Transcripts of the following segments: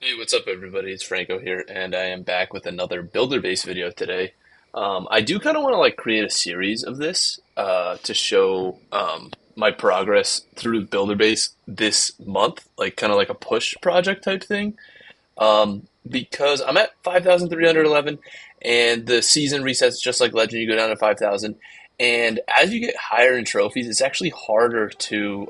Hey, what's up, everybody? It's Franco here, and I am back with another builder base video today. I do kind of want to create a series of this to show my progress through builder base this month, like kind of like a push project type thing. Because I'm at 5,311, and the season resets just like Legend. You go down to 5,000, and as you get higher in trophies, it's actually harder to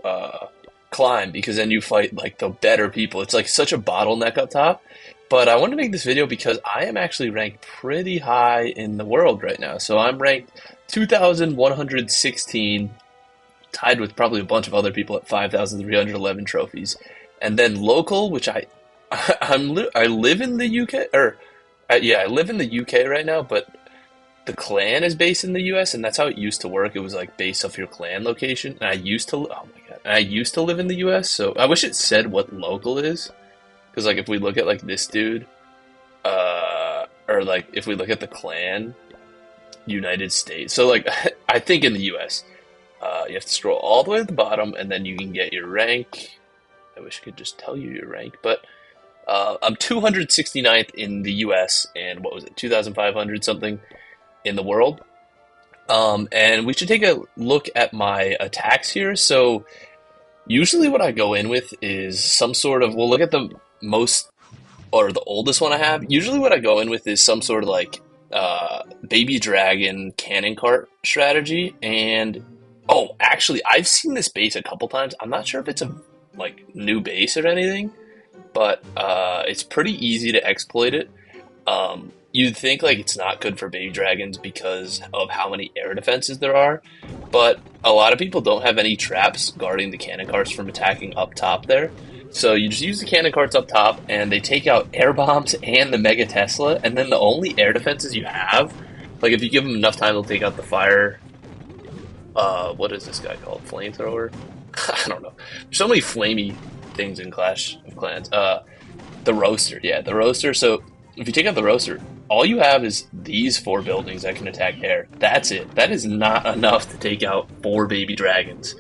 climb because then you fight like the better people. It's like such a bottleneck up top. But I want to make this video because I am actually ranked pretty high in the world right now. So I'm ranked 2,116, tied with probably a bunch of other people at 5,311 trophies. And then local, which I live in the UK, or yeah, I live in the UK right now, but the clan is based in the US, and that's how it used to work. It was like based off your clan location. And oh my God, and I used to live in the US, so I wish it said what local is, because like if we look at like this dude, or like if we look at the clan United States, so like I think in the US, you have to scroll all the way to the bottom, and then you can get your rank. I wish I could just tell you your rank, but I'm 269th in the US, and what was it, 2,500 something in the world. And we should take a look at my attacks here. So usually what I go in with is some sort of, we'll look at the most or the oldest one I have. Usually what I go in with is some sort of like baby dragon cannon cart strategy. And oh, actually, I've seen this base a couple times. I'm not sure if it's a like new base or anything, but it's pretty easy to exploit it. You'd think like it's not good for baby dragons because of how many air defenses there are, but a lot of people don't have any traps guarding the cannon carts from attacking up top there. So you just use the cannon carts up top, and they take out air bombs and the Mega Tesla, and then the only air defenses you have, like if you give them enough time, they'll take out the fire. What is this guy called? Flamethrower? I don't know. There's so many flamey things in Clash of Clans. The roaster, yeah, the roaster. So if you take out the roaster, all you have is these four buildings that can attack air. That's it. That is not enough to take out four baby dragons.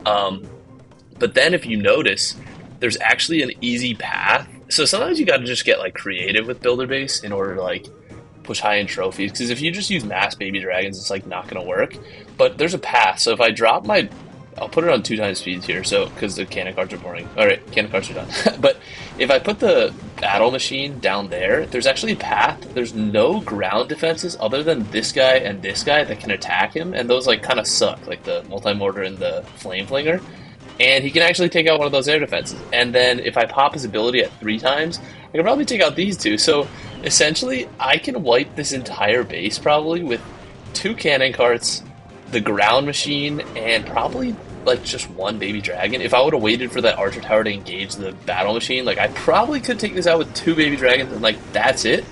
But then if you notice, there's actually an easy path. So sometimes you got to just get like creative with builder base in order to like push high in trophies. Because if you just use mass baby dragons, it's like not going to work. But there's a path. So if I drop my I'll put it on 2 times speeds here, so because the cannon carts are boring. All right, cannon carts are done. But if I put the battle machine down there, there's actually a path. There's no ground defenses other than this guy and this guy that can attack him, and those like kind of suck, like the multi-mortar and the flame flinger. And he can actually take out one of those air defenses. And then if I pop his ability at 3 times, I can probably take out these two. So essentially, I can wipe this entire base probably with 2 cannon carts, the ground machine, and probably like just 1 baby dragon. If I would have waited for that archer tower to engage the battle machine, like I probably could take this out with 2 baby dragons, and like that's it.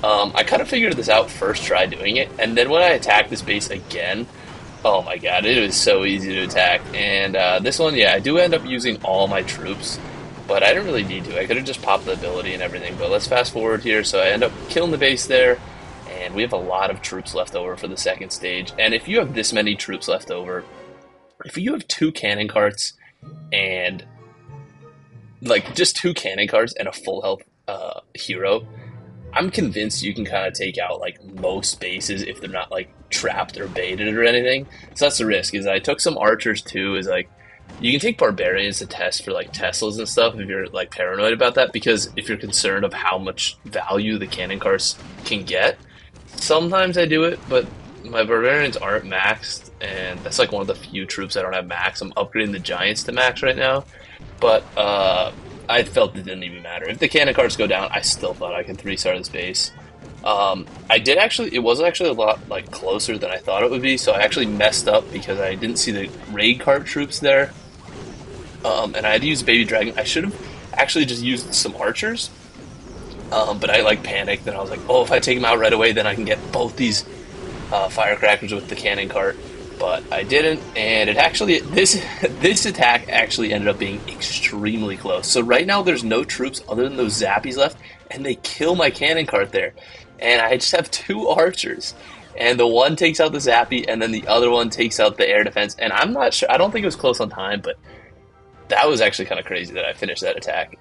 I kind of figured this out first try doing it, and then when I attacked this base again, oh my god, it was so easy to attack. And this one, yeah, I do end up using all my troops, but I didn't really need to. I could have just popped the ability and everything. But let's fast forward here. So I end up killing the base there, and we have a lot of troops left over for the second stage. And if you have this many troops left over, if you have 2 cannon carts and like just 2 cannon carts and a full health hero, I'm convinced you can kind of take out like most bases if they're not like trapped or baited or anything. So that's the risk. Is I took some archers too. Is like you can take barbarians to test for like Teslas and stuff if you're like paranoid about that, because if you're concerned of how much value the cannon carts can get. Sometimes I do it, but my barbarians aren't maxed, and that's like one of the few troops I don't have max. I'm upgrading the giants to max right now, but I felt it didn't even matter. If the cannon carts go down, I still thought I could 3-star this base. I did actually, it was actually a lot like closer than I thought it would be, so I actually messed up because I didn't see the raid cart troops there. And I had to use baby dragon. I should have actually just used some archers. But I like panicked, and I was like, oh, if I take them out right away, then I can get both these firecrackers with the cannon cart. But I didn't, and it actually, this attack actually ended up being extremely close. So right now there's no troops other than those zappies left, and they kill my cannon cart there. And I just have 2 archers, and the one takes out the zappy, and then the other one takes out the air defense. And I'm not sure, I don't think it was close on time, but that was actually kind of crazy that I finished that attack.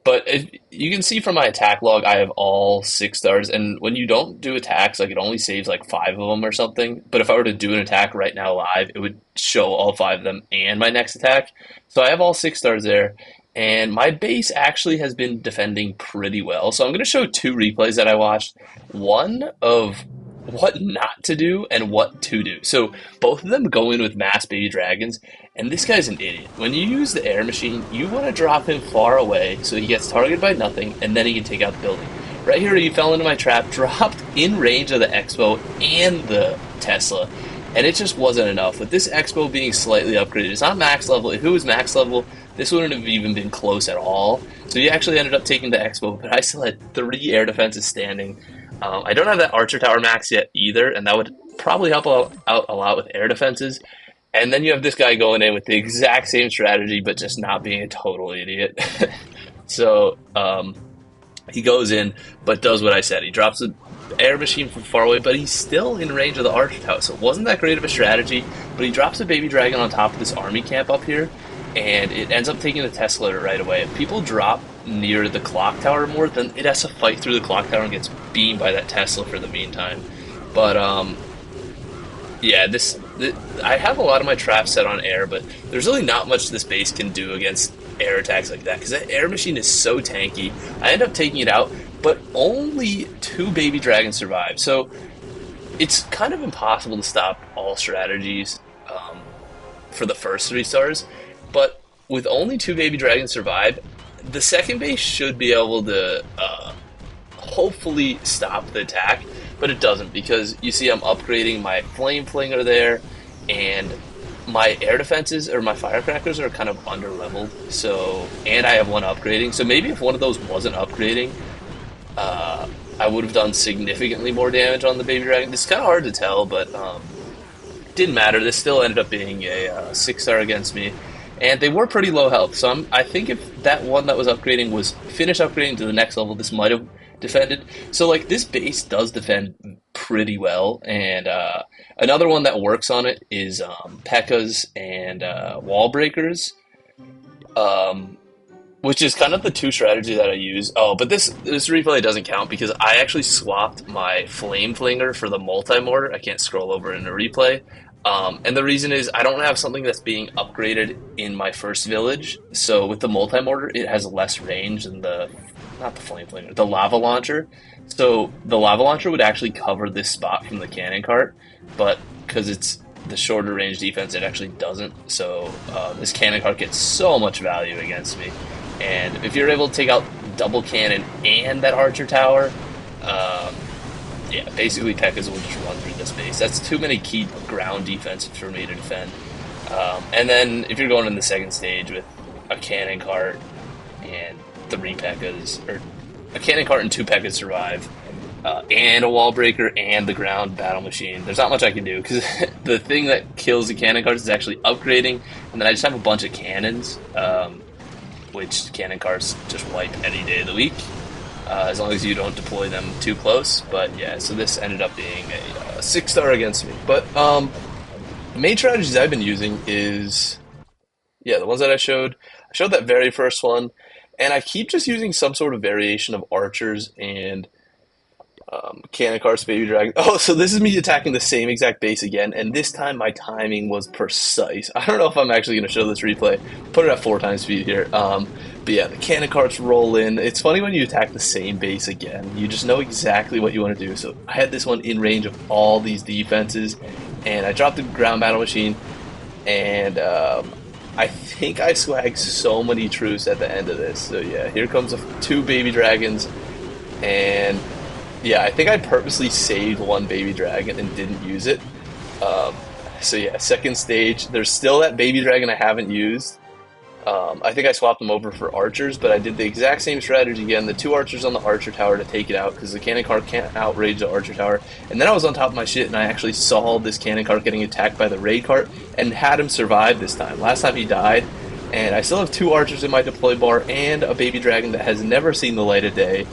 But if, you can see from my attack log, I have all 6 stars. And when you don't do attacks, like it only saves like 5 of them or something. But if I were to do an attack right now live, it would show all 5 of them and my next attack. So I have all 6 stars there. And my base actually has been defending pretty well. So I'm going to show two replays that I watched. One of what not to do and what to do. So both of them go in with mass baby dragons, and this guy's an idiot. When you use the air machine, you want to drop him far away so he gets targeted by nothing, and then he can take out the building. Right here, he fell into my trap, dropped in range of the Expo and the Tesla, and it just wasn't enough. With this Expo being slightly upgraded, it's not max level. If it was max level, this wouldn't have even been close at all. So he actually ended up taking the Expo, but I still had 3 air defenses standing. I don't have that Archer Tower max yet either, and that would probably help out a lot with air defenses. And then you have this guy going in with the exact same strategy, but just not being a total idiot. So he goes in, but does what I said. He drops the air machine from far away, but he's still in range of the Archer Tower. So it wasn't that great of a strategy, but he drops a baby dragon on top of this army camp up here, and it ends up taking the Tesla right away. If people drop near the clock tower more, then it has to fight through the clock tower and gets beamed by that Tesla for the meantime. But yeah, I have a lot of my traps set on air, but there's really not much this base can do against air attacks like that because that air machine is so tanky. I end up taking it out, but only 2 baby dragons survive. So it's kind of impossible to stop all strategies for the first 3 stars. But with only 2 baby dragons survive, the second base should be able to hopefully stop the attack, but it doesn't because you see I'm upgrading my flame flinger there, and my air defenses or my firecrackers are kind of under leveled. So, and I have one upgrading. So maybe if one of those wasn't upgrading, I would have done significantly more damage on the baby dragon. It's kind of hard to tell, but didn't matter. This still ended up being a 6-star against me. And they were pretty low health, so I think if that one that was upgrading was finished upgrading to the next level, this might have defended. So, like, this base does defend pretty well, and another one that works on it is P.E.K.K.A.s and wall breakers, which is kind of the 2 strategy that I use. Oh, but this replay doesn't count because I actually swapped my flame flinger for the multi-mortar. I can't scroll over in a replay. And the reason is I don't have something that's being upgraded in my first village. So with the multi-mortar, it has less range than not the flame flinger, the lava launcher. So the lava launcher would actually cover this spot from the cannon cart, but because it's the shorter range defense, it actually doesn't. So this cannon cart gets so much value against me. And if you're able to take out double cannon and that archer tower, yeah, basically P.E.K.K.A.s will just run through this base. That's too many key ground defenses for me to defend. And then if you're going in the second stage with a cannon cart and 3 P.E.K.K.A.s, or a cannon cart and 2 P.E.K.K.A.s survive, and a wall breaker and the ground battle machine, there's not much I can do because the thing that kills the cannon carts is actually upgrading, and then I just have a bunch of cannons, which cannon carts just wipe any day of the week. As long as you don't deploy them too close. But yeah, so this ended up being a 6-star against me. But the main strategies I've been using is, yeah, the ones that I showed. I showed that very first one, and I keep just using some sort of variation of archers and cannon carts, baby dragon. Oh, so this is me attacking the same exact base again, and this time my timing was precise. I don't know if I'm actually going to show this replay. Put it at 4 times speed here. But yeah, the cannon carts roll in. It's funny when you attack the same base again. You just know exactly what you want to do. So I had this one in range of all these defenses, and I dropped the ground battle machine, and I think I swagged so many truce at the end of this. So yeah, here comes 2 baby dragons, and yeah, I think I purposely saved 1 baby dragon and didn't use it. So yeah, second stage. There's still that baby dragon I haven't used. I think I swapped them over for archers, but I did the exact same strategy again. The 2 archers on the archer tower to take it out because the cannon cart can't outrage the archer tower. And then I was on top of my shit, and I actually saw this cannon cart getting attacked by the raid cart and had him survive this time. Last time he died, and I still have 2 archers in my deploy bar and a baby dragon that has never seen the light of day.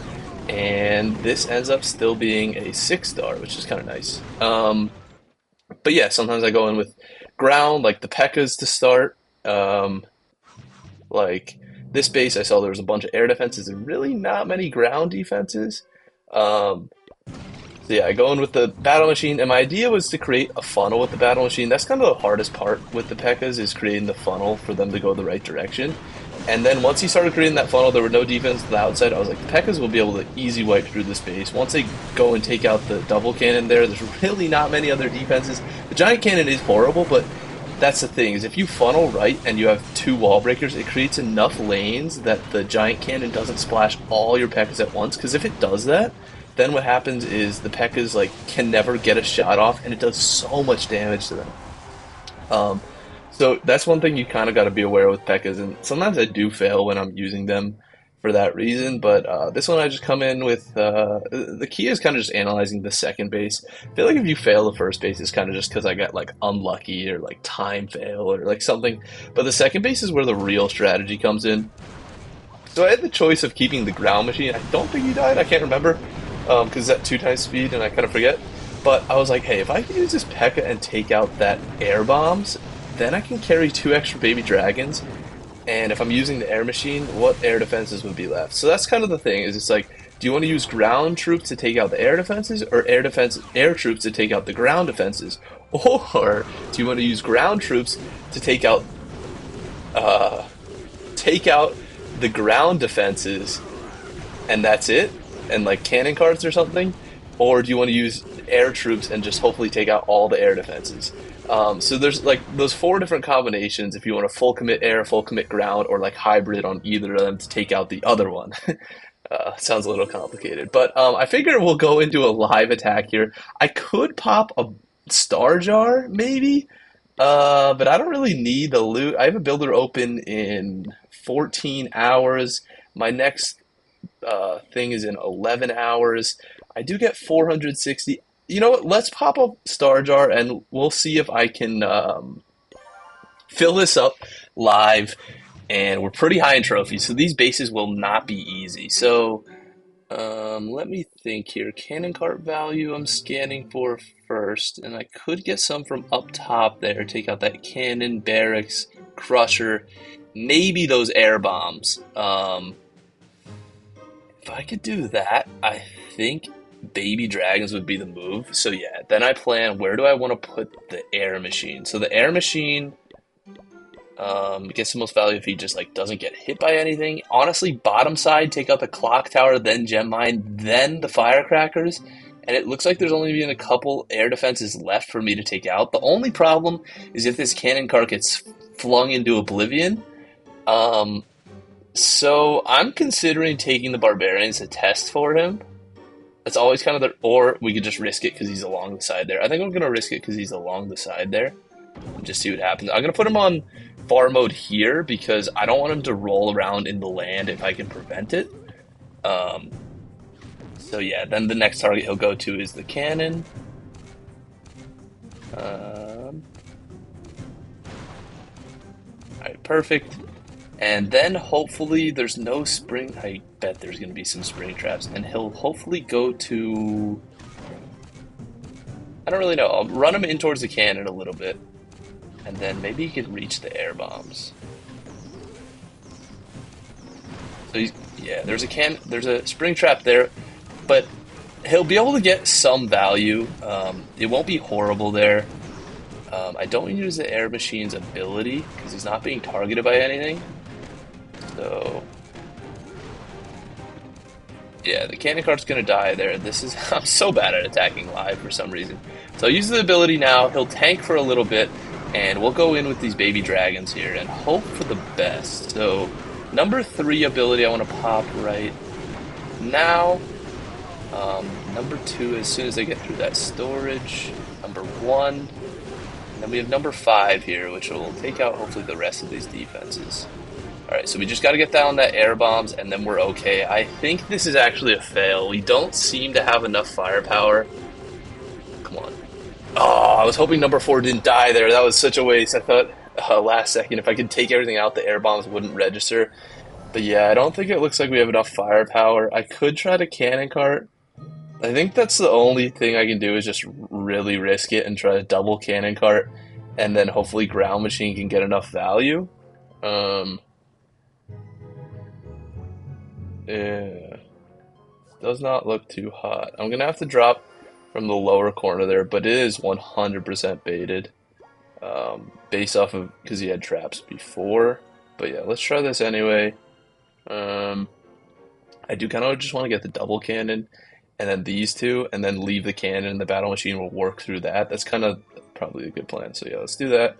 And this ends up still being a 6-star, which is kind of nice. But yeah, sometimes I go in with ground, like the P.E.K.K.A.s to start. Like this base, I saw there was a bunch of air defenses and really not many ground defenses. Um, so yeah, I go in with the battle machine, and my idea was to create a funnel with the battle machine. That's kind of the hardest part with the P.E.K.K.A.s is creating the funnel for them to go the right direction. And then once he started creating that funnel, there were no defense to the outside. I was like, the P.E.K.K.A.s will be able to easy wipe through this base. Once they go and take out the double cannon there's really not many other defenses. The giant cannon is horrible, but that's the thing, is if you funnel right and you have two wall breakers, it creates enough lanes that the giant cannon doesn't splash all your P.E.K.K.A.s at once. Because if it does that, then what happens is the P.E.K.K.A.s like can never get a shot off, and it does so much damage to them. Um, so that's one thing you kind of got to be aware with P.E.K.K.A.s, and sometimes I do fail when I'm using them for that reason. But this one I just come in with the key is kind of just analyzing the second base. I feel like if you fail the first base, it's kind of just because I got like unlucky or like time fail or like something. But the second base is where the real strategy comes in. So I had the choice of keeping the ground machine. I don't think he died. I can't remember because it's at 2 times speed, and I kind of forget. But I was like, hey, if I can use this P.E.K.K.A. and take out that air bombs, then I can carry 2 extra baby dragons. And if I'm using the air machine, what air defenses would be left? So that's kind of the thing. Is it's like, do you want to use ground troops to take out the air defenses, or air troops to take out the ground defenses, or do you want to use ground troops to uh, take out the ground defenses, and that's it, and like cannon carts or something, or do you want to use air troops and just hopefully take out all the air defenses? So there's like those 4 different combinations if you want to full commit air, full commit ground, or like hybrid on either of them to take out the other one. Sounds a little complicated, but I figure we'll go into a live attack here. I could pop a star jar maybe, but I don't really need the loot. I have a builder open in 14 hours. My next thing is in 11 hours. I do get 460. You know what? Let's pop a star jar and we'll see if I can fill this up live. And we're pretty high in trophies, so these bases will not be easy. So let me think here. Cannon cart value I'm scanning for first, and I could get some from up top there. Take out that cannon, barracks, crusher, maybe those air bombs. If I could do that, I think baby dragons would be the move. So yeah, then I plan, where do I want to put the air machine? So the air machine gets the most value if he just like doesn't get hit by anything. Honestly, bottom side, take out the clock tower, then gem mine, then the firecrackers. And it looks like there's only been a couple air defenses left for me to take out. The only problem is if this cannon cart gets flung into oblivion. So I'm considering taking the barbarians to test for him. That's always kind of the, or we could just risk it because he's along the side there. I think I'm going to risk it because he's along the side there and just see what happens. I'm going to put him on far mode here because I don't want him to roll around in the land if I can prevent it. So yeah, then the next target he'll go to is the cannon. Alright, perfect. And then hopefully there's no spring. I bet there's going to be some spring traps. And he'll hopefully go to... I don't really know. I'll run him in towards the cannon a little bit. And then maybe he could reach the air bombs. So he's, yeah, there's a spring trap there. But he'll be able to get some value. It won't be horrible there. I don't use the air machine's ability because he's not being targeted by anything. So, yeah, the cannon cart's gonna die there. I'm so bad at attacking live for some reason. So I'll use the ability now. He'll tank for a little bit, and we'll go in with these baby dragons here and hope for the best. So, number 3 ability I want to pop right now. Number 2 as soon as I get through that storage. Number 1. And then we have number 5 here, which will take out hopefully the rest of these defenses. Alright, so we just got to get down that air bombs, and then we're okay. I think this is actually a fail. We don't seem to have enough firepower. Come on. Oh, I was hoping number 4 didn't die there. That was such a waste. I thought last second if I could take everything out, the air bombs wouldn't register. But yeah, I don't think it looks like we have enough firepower. I could try to cannon cart. I think that's the only thing I can do is just really risk it and try to double cannon cart, and then hopefully ground machine can get enough value. Yeah, does not look too hot. I'm gonna have to drop from the lower corner there, but it is 100% baited. Based off of because he had traps before. But yeah, let's try this anyway. Um, I do kind of just want to get the double cannon and then these two, and then leave the cannon, and the battle machine will work through that. That's kind of probably a good plan. So yeah, let's do that.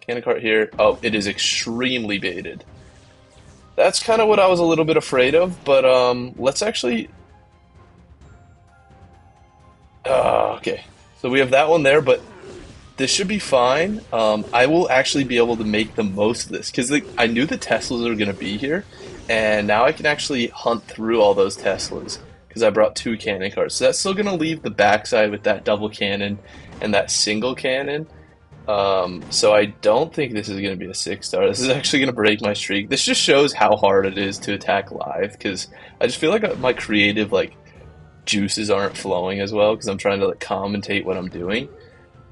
Cannon cart here. Oh, it is extremely baited. That's kind of what I was a little bit afraid of, but let's actually. Okay, so we have that one there, but this should be fine. I will actually be able to make the most of this because I knew the Teslas are going to be here, and now I can actually hunt through all those Teslas because I brought two cannon carts. So that's still going to leave the backside with that double cannon and that single cannon. So I don't think this is going to be a 6-star. This is actually going to break my streak. This just shows how hard it is to attack live because I just feel like my creative juices aren't flowing as well because I'm trying to commentate what I'm doing.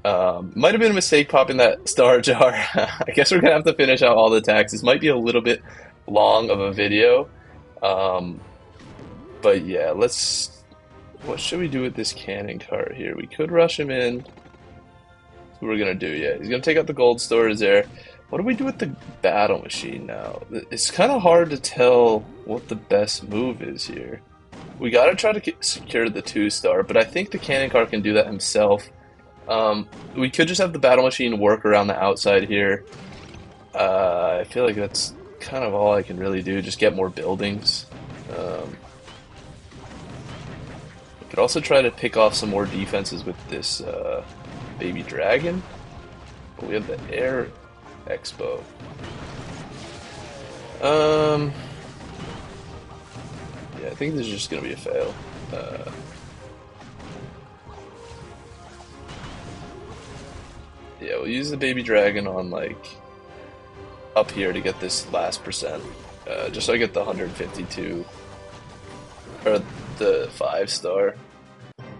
Might have been a mistake popping that star jar. I guess we're gonna have to finish out all the attacks. This might be a little bit long of a video. Um, but yeah, let's. What should we do with this cannon cart here? We could rush him in. That's what we're gonna do. Yeah, he's gonna take out the gold stores there. What do we do with the battle machine now? It's kind of hard to tell what the best move is here. We gotta try to secure the 2-star, but I think the cannon cart can do that himself. We could just have the battle machine work around the outside here. I feel like that's kind of all I can really do, just get more buildings. I could also try to pick off some more defenses with this baby dragon. But we have the air expo. Yeah, I think this is just gonna be a fail. Yeah, we'll use the baby dragon on up here to get this last percent. Just so I get the 152 or the 5-star.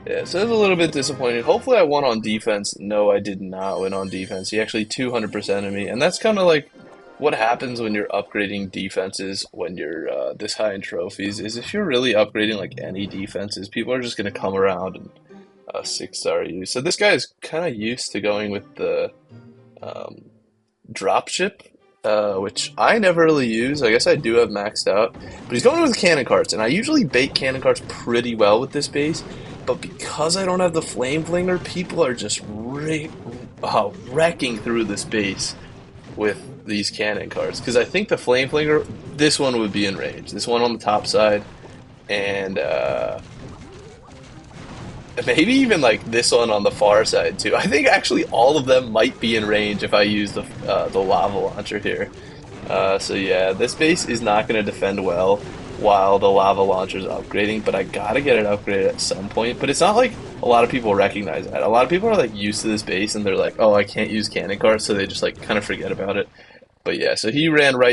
Yeah, so that's a little bit disappointing. Hopefully I won on defense. No, I did not win on defense. He actually 200%ed me, and that's kind of what happens when you're upgrading defenses when you're this high in trophies. Is if you're really upgrading any defenses, people are just gonna come around and 6-star you. So this guy is kind of used to going with the dropship, which I never really use. I guess I do have maxed out, but he's going with cannon carts, and I usually bait cannon carts pretty well with this base. But because I don't have the flame flinger, people are just wrecking through this base with these cannon carts. Because I think the flame flinger, this one would be in range. This one on the top side, and maybe even this one on the far side too. I think actually all of them might be in range if I use the lava launcher here. So yeah, this base is not going to defend well while the lava launcher is upgrading, but I gotta get it upgraded at some point. But it's not like a lot of people recognize that. A lot of people are used to this base and they're like, oh, I can't use cannon carts, so they just kind of forget about it. But yeah, so he ran right